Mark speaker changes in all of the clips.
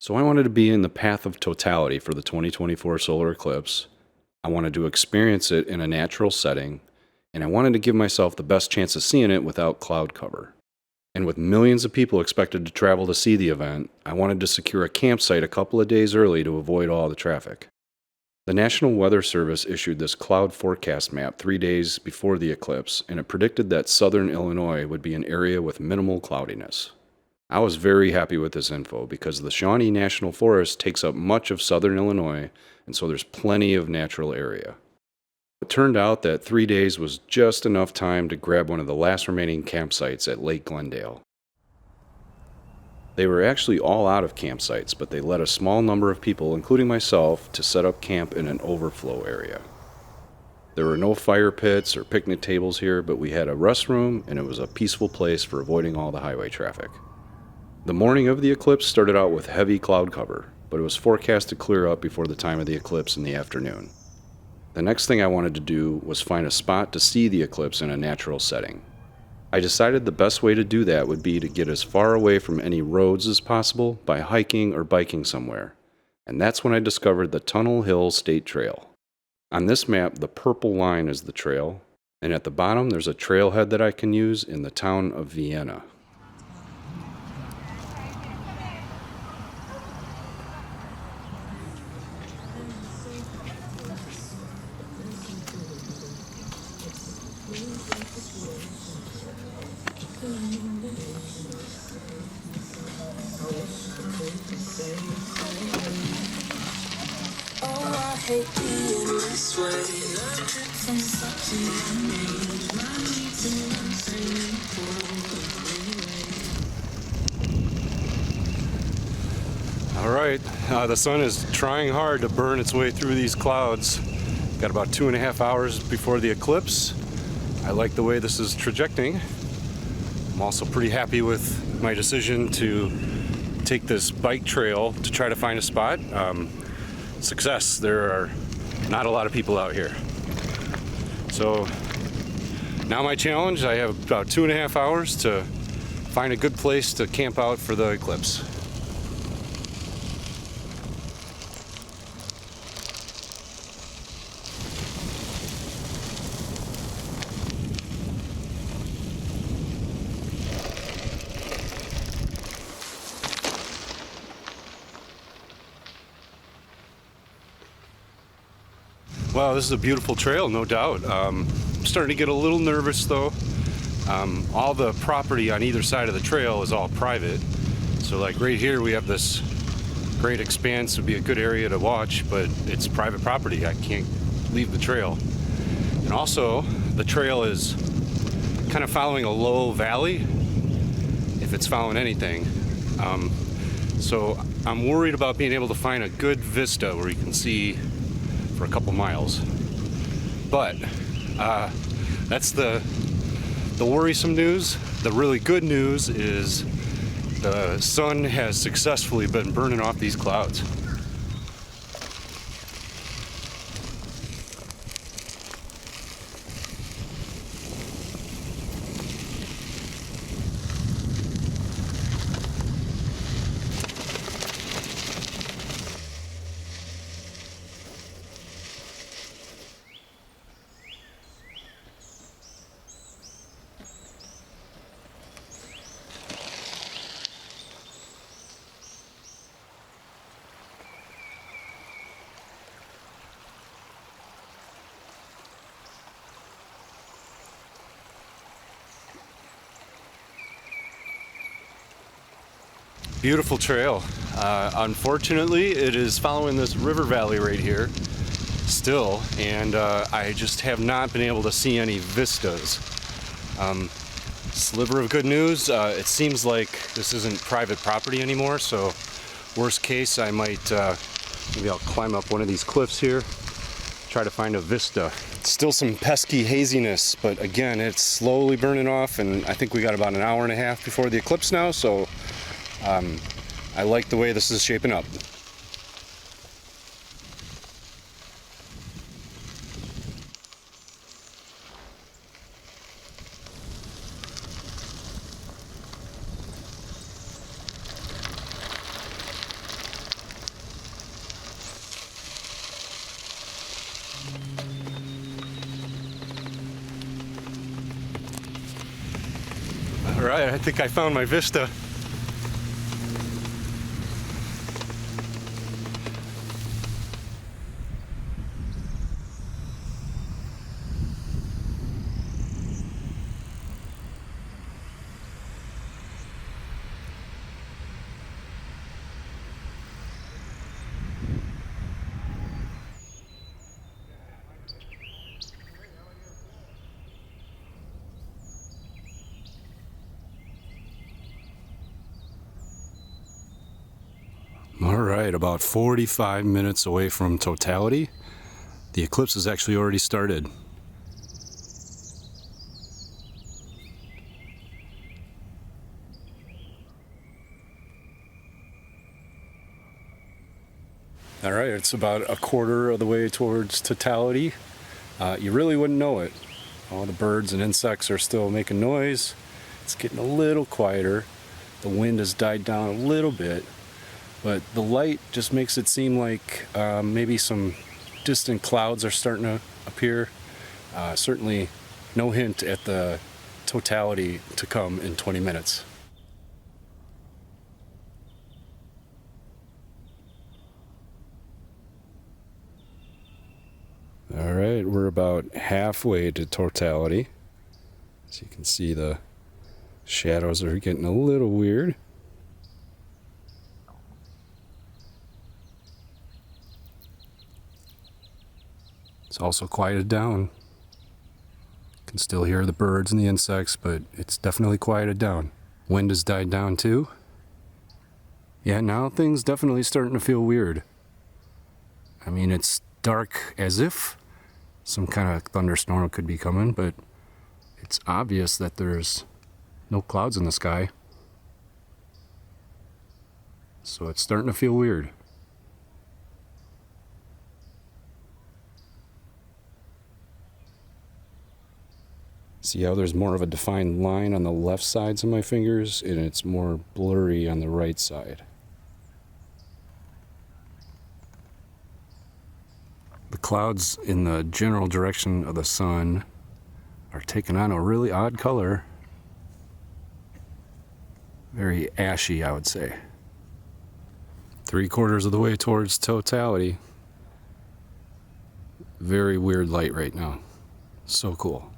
Speaker 1: So I wanted to be in the path of totality for the 2024 solar eclipse. I wanted to experience it in a natural setting, and I wanted to give myself the best chance of seeing it without cloud cover. And with millions of people expected to travel to see the event, I wanted to secure a campsite a couple of days early to avoid all the traffic. The National Weather Service issued this cloud forecast map 3 days before the eclipse, and it predicted that southern Illinois would be an area with minimal cloudiness. I was very happy with this info because the Shawnee National Forest takes up much of southern Illinois, and so there's plenty of natural area. It turned out that 3 days was just enough time to grab one of the last remaining campsites at Lake Glendale. They were actually all out of campsites, but they let a small number of people, including myself, to set up camp in an overflow area. There were no fire pits or picnic tables here, but we had a restroom, and it was a peaceful place for avoiding all the highway traffic. The morning of the eclipse started out with heavy cloud cover, but it was forecast to clear up before the time of the eclipse in the afternoon. The next thing I wanted to do was find a spot to see the eclipse in a natural setting. I decided the best way to do that would be to get as far away from any roads as possible by hiking or biking somewhere, and that's when I discovered the Tunnel Hill State Trail. On this map, the purple line is the trail, and at the bottom there's a trailhead that I can use in the town of Vienna. All right, the sun is trying hard to burn its way through these clouds. Got about 2.5 hours before the eclipse. I like the way this is trajecting. I'm also pretty happy with my decision to take this bike trail to try to find a spot. Success. There are not a lot of people out here. So now my challenge, I have about 2.5 hours to find a good place to camp out for the eclipse. Wow, this is a beautiful trail, no doubt. I'm starting to get a little nervous though. All the property on either side of the trail is all private. So like right here we have this great expanse, would be a good area to watch, but it's private property. I can't leave the trail. And also the trail is kind of following a low valley, if it's following anything. So I'm worried about being able to find a good vista where you can see for a couple miles. But that's the worrisome news. The really good news is the sun has successfully been burning off these clouds. Beautiful trail. Unfortunately, it is following this river valley right here still, and I just have not been able to see any vistas. Sliver of good news, it seems like this isn't private property anymore, so worst case I might, maybe I'll climb up one of these cliffs here, try to find a vista. Still some pesky haziness, but again, it's slowly burning off, and I think we got about an hour and a half before the eclipse now, so I like the way this is shaping up.
Speaker 2: right, I think I found my vista.
Speaker 1: All right, about 45 minutes away from totality. The eclipse has actually already started. All right, it's about a quarter of the way towards totality. You really wouldn't know it. All the birds and insects are still making noise. It's getting a little quieter. The wind has died down a little bit, but the light just makes it seem like maybe some distant clouds are starting to appear. Certainly no hint at the totality to come in 20 minutes. All right, we're about halfway to totality. As you can see, the shadows are getting a little weird. It's also quieted down. You can still hear the birds and the insects, but it's definitely quieted down. Wind has died down too. Yeah, now things definitely starting to feel weird. I mean, it's dark as if some kind of thunderstorm could be coming, but it's obvious that there's no clouds in the sky. So it's starting to feel weird. See how there's more of a defined line on the left sides of my fingers, and it's more blurry on the right side. The clouds in the general direction of the sun are taking on a really odd color. Very ashy, I would say. 3/4 of the way towards totality. Very weird light right now. So cool.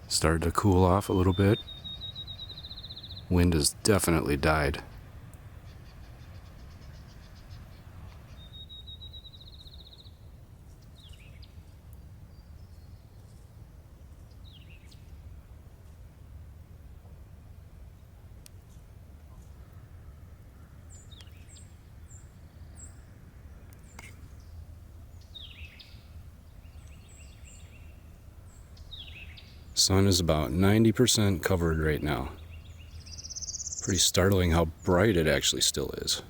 Speaker 1: Started to cool off a little bit. Wind has definitely died. Sun is about 90% covered right now. Pretty startling how bright it actually still is.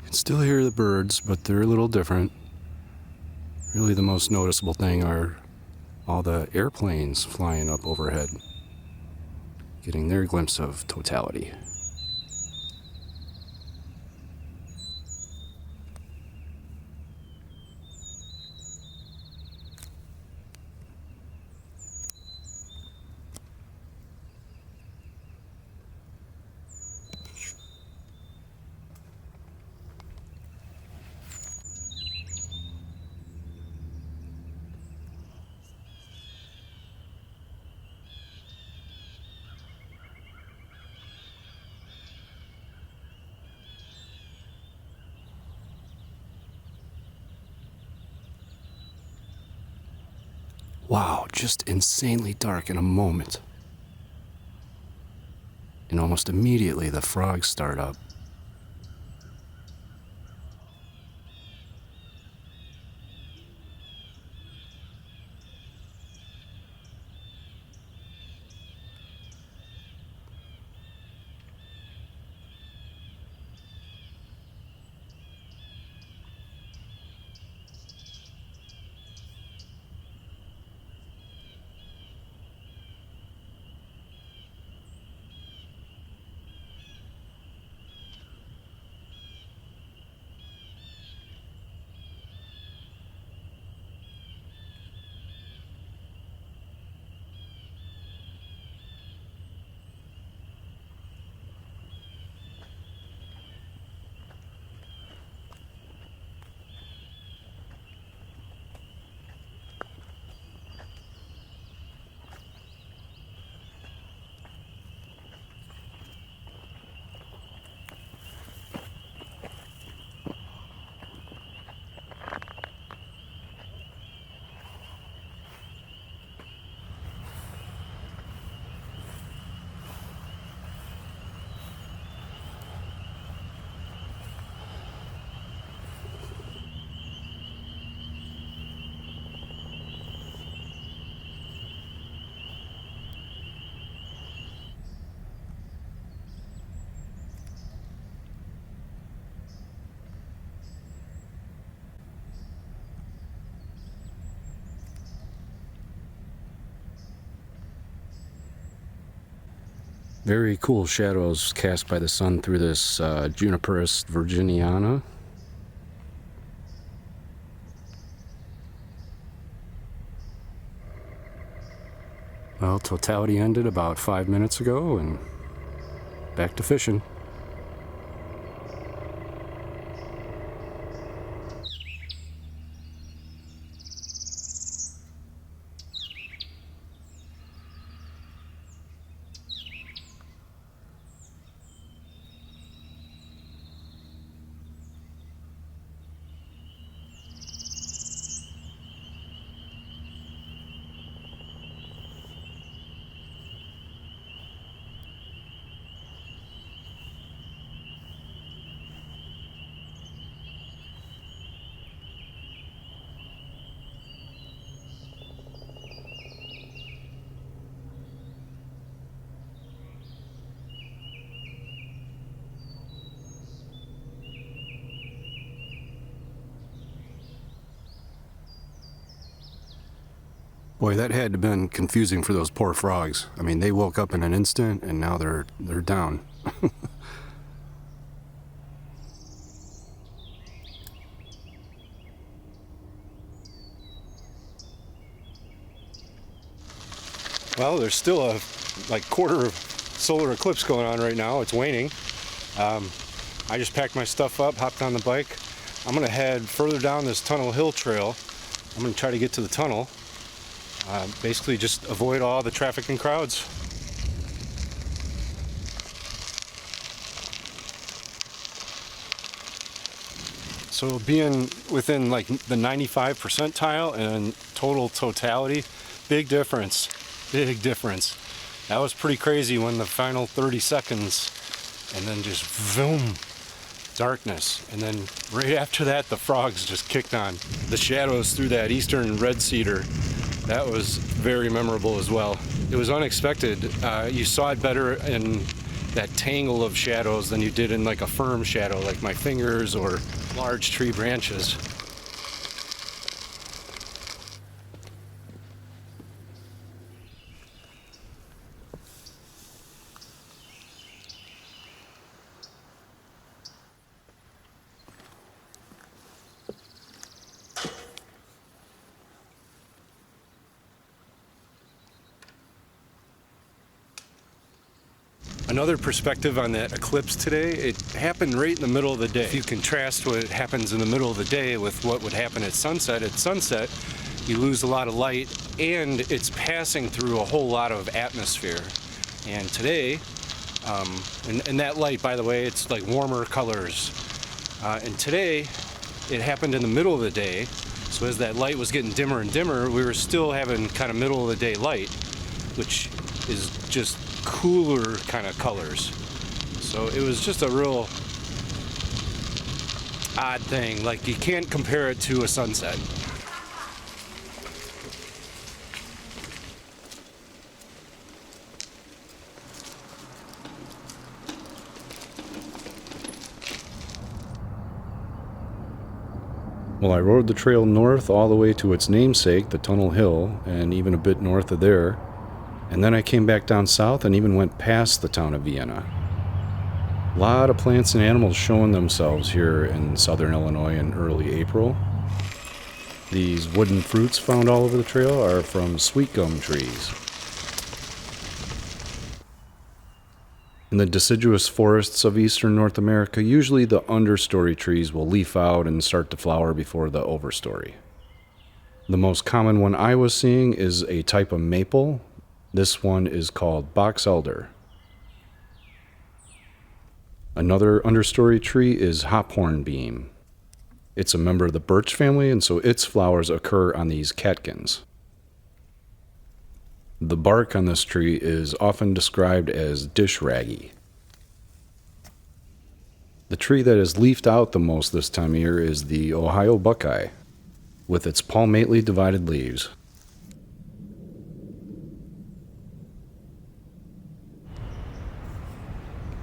Speaker 1: You can still hear the birds, but they're a little different. Really the most noticeable thing are all the airplanes flying up overhead, getting their glimpse of totality. Wow, just insanely dark in a moment. And almost immediately the frogs start up. Very cool shadows cast by the sun through this Juniperus virginiana. Well, totality ended about 5 minutes ago, and back to fishing. Boy, that had to have been confusing for those poor frogs. I mean, they woke up in an instant, and now they're down. Well, there's still a quarter of solar eclipse going on right now. It's waning. I just packed my stuff up, hopped on the bike. I'm gonna head further down this Tunnel Hill trail. I'm gonna try to get to the tunnel. Basically just avoid all the traffic and crowds. So being within like the 95 percentile and totality, big difference, big difference. That was pretty crazy when the final 30 seconds and then just boom, darkness. And then right after that, the frogs just kicked on. The shadows through that eastern red cedar, that was very memorable as well. It was unexpected. You saw it better in that tangle of shadows than you did in like a firm shadow, like my fingers or large tree branches. Another perspective on that eclipse today, it happened right in the middle of the day. If you contrast what happens in the middle of the day with what would happen at sunset you lose a lot of light and it's passing through a whole lot of atmosphere. And today, and that light, by the way, it's like warmer colors. And today, it happened in the middle of the day, so as that light was getting dimmer and dimmer, we were still having kind of middle of the day light, which is just cooler kind of colors. So it was just a real odd thing. Like, you can't compare it to a sunset. Well, I rode the trail north all the way to its namesake, the Tunnel Hill, and even a bit north of there. And then I came back down south and even went past the town of Vienna. A lot of plants and animals showing themselves here in southern Illinois in early April. These wooden fruits found all over the trail are from sweet gum trees. In the deciduous forests of eastern North America, usually the understory trees will leaf out and start to flower before the overstory. The most common one I was seeing is a type of maple. This one is called box elder. Another understory tree is hophorn beam. It's a member of the birch family, and so its flowers occur on these catkins. The bark on this tree is often described as dish raggy. The tree that is leafed out the most this time of year is the Ohio buckeye, with its palmately divided leaves.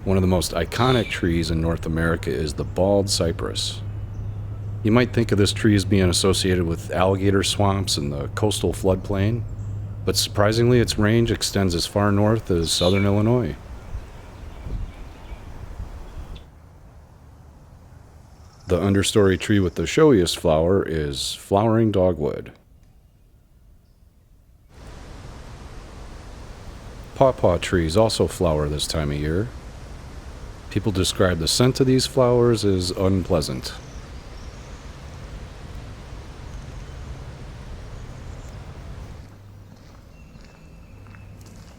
Speaker 1: One of the most iconic trees in North America is the bald cypress. You might think of this tree as being associated with alligator swamps and the coastal floodplain, but surprisingly its range extends as far north as southern Illinois. The understory tree with the showiest flower is flowering dogwood. Pawpaw trees also flower this time of year. People describe the scent of these flowers as unpleasant.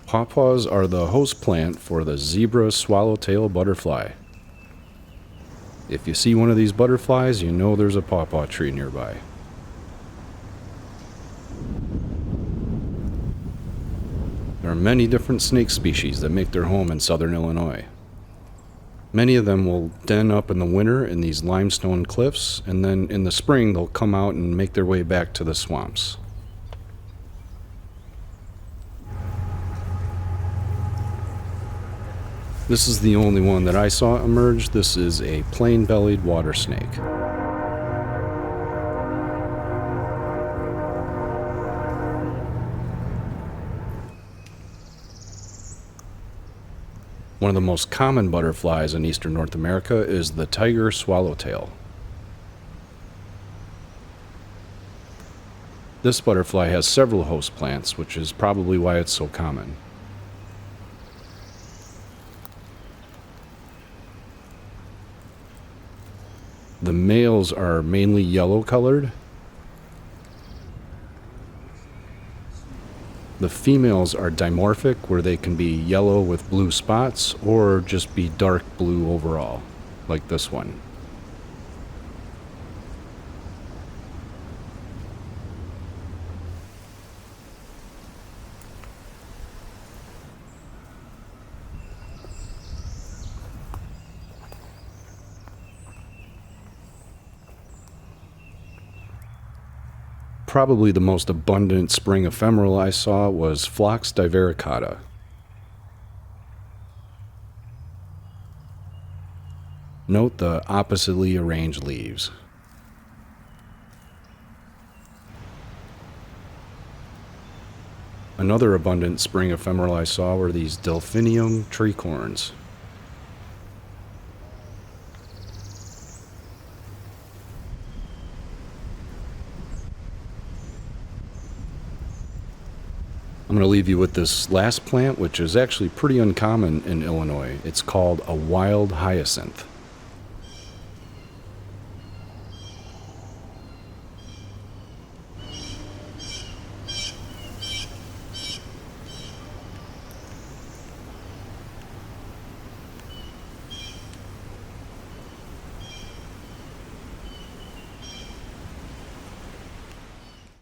Speaker 1: Pawpaws are the host plant for the zebra swallowtail butterfly. If you see one of these butterflies, you know there's a pawpaw tree nearby. There are many different snake species that make their home in southern Illinois. Many of them will den up in the winter in these limestone cliffs, and then in the spring they'll come out and make their way back to the swamps. This is the only one that I saw emerge. This is a plain-bellied water snake. One of the most common butterflies in eastern North America is the tiger swallowtail. This butterfly has several host plants, which is probably why it's so common. The males are mainly yellow colored. The females are dimorphic, where they can be yellow with blue spots or just be dark blue overall, like this one. Probably the most abundant spring ephemeral I saw was Phlox divaricata. Note the oppositely arranged leaves. Another abundant spring ephemeral I saw were these Delphinium tricorns. I'm going to leave you with this last plant, which is actually pretty uncommon in Illinois. It's called a wild hyacinth.